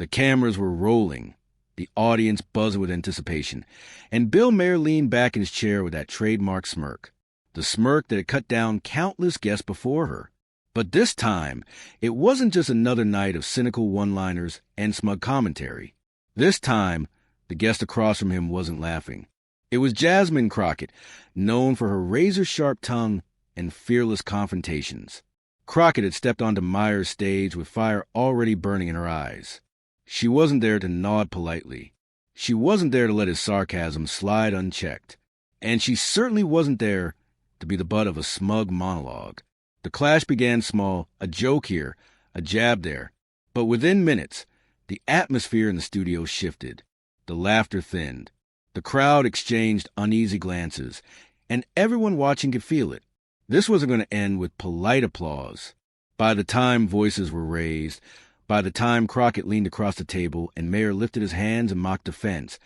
The cameras were rolling, the audience buzzed with anticipation, and Bill Maher leaned back in his chair with that trademark smirk, the smirk that had cut down countless guests before her. But this time, it wasn't just another night of cynical one-liners and smug commentary. This time, the guest across from him wasn't laughing. It was Jasmine Crockett, known for her razor-sharp tongue and fearless confrontations. Crockett had stepped onto Maher's stage with fire already burning in her eyes. She wasn't there to nod politely. She wasn't there to let his sarcasm slide unchecked. And she certainly wasn't there to be the butt of a smug monologue. The clash began small, a joke here, a jab there. But within minutes, the atmosphere in the studio shifted. The laughter thinned. The crowd exchanged uneasy glances, and everyone watching could feel it. This wasn't going to end with polite applause. By the time voices were raised, by the time Crockett leaned across the table and Maher lifted his hands in mock defense,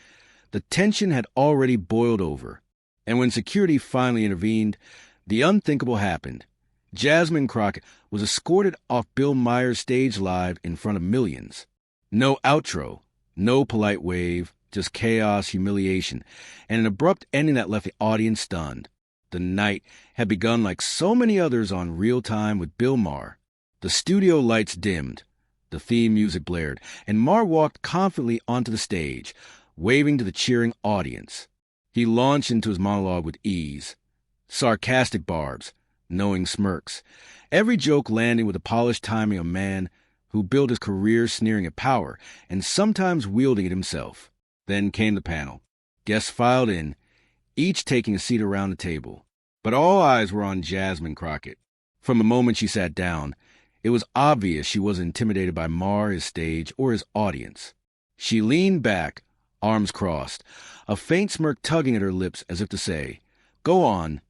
the tension had already boiled over. And when security finally intervened, the unthinkable happened. Jasmine Crockett was escorted off Bill Maher's stage live in front of millions. No outro, no polite wave, just chaos, humiliation, and an abrupt ending that left the audience stunned. The night had begun like so many others on Real Time with Bill Maher. The studio lights dimmed, the theme music blared, and Maher walked confidently onto the stage, waving to the cheering audience. He launched into his monologue with ease. Sarcastic barbs, knowing smirks, every joke landing with the polished timing of a man who built his career sneering at power and sometimes wielding it himself. Then came the panel. Guests filed in, each taking a seat around the table. But all eyes were on Jasmine Crockett. From the moment she sat down, it was obvious she wasn't intimidated by Maher, his stage, or his audience. She leaned back, arms crossed, a faint smirk tugging at her lips as if to say, "Go on.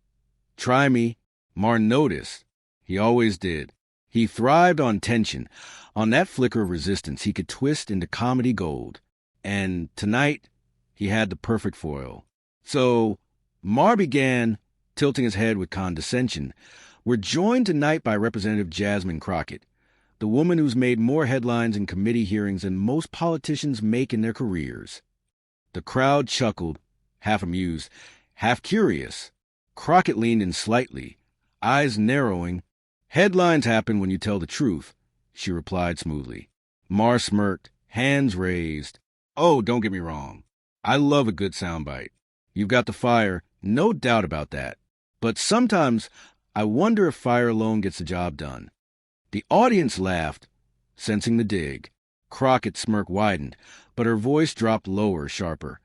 Try me." Maher noticed. He always did. He thrived on tension, on that flicker of resistance he could twist into comedy gold. And tonight, he had the perfect foil. So, Maher began, tilting his head with condescension. "We're joined tonight by Representative Jasmine Crockett, the woman who's made more headlines in committee hearings than most politicians make in their careers." The crowd chuckled, half amused, half curious. Crockett leaned in slightly, eyes narrowing. "Headlines happen when you tell the truth," she replied smoothly. Maher smirked, hands raised. "Oh, don't get me wrong. I love a good soundbite. You've got the fire, no doubt about that. But sometimes I wonder if fire alone gets the job done." The audience laughed, sensing the dig. Crockett's smirk widened, but her voice dropped lower, sharper.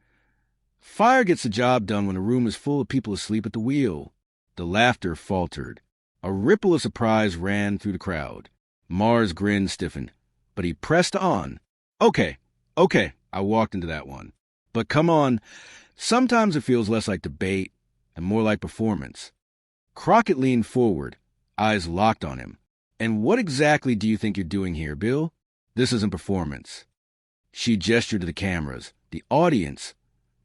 "Fire gets the job done when a room is full of people asleep at the wheel." The laughter faltered. A ripple of surprise ran through the crowd. Maher's grin stiffened, but he pressed on. Okay, I walked into that one. But come on, sometimes it feels less like debate and more like performance." Crockett leaned forward, eyes locked on him. "And what exactly do you think you're doing here, Bill? This isn't performance." She gestured to the cameras, the audience,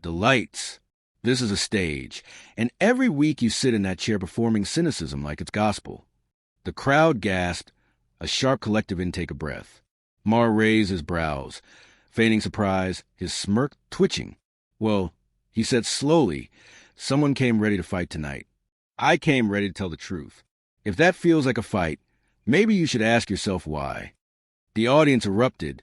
the lights. "This is a stage, and every week you sit in that chair performing cynicism like it's gospel." The crowd gasped, a sharp collective intake of breath. Maher raised his brows, feigning surprise, his smirk twitching. "Well," he said slowly, "someone came ready to fight tonight. I came ready to tell the truth. If that feels like a fight, maybe you should ask yourself why." The audience erupted.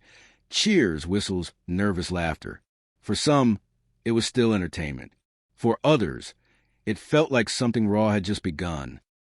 Cheers, whistles, nervous laughter. For some, it was still entertainment. For others, it felt like something raw had just begun.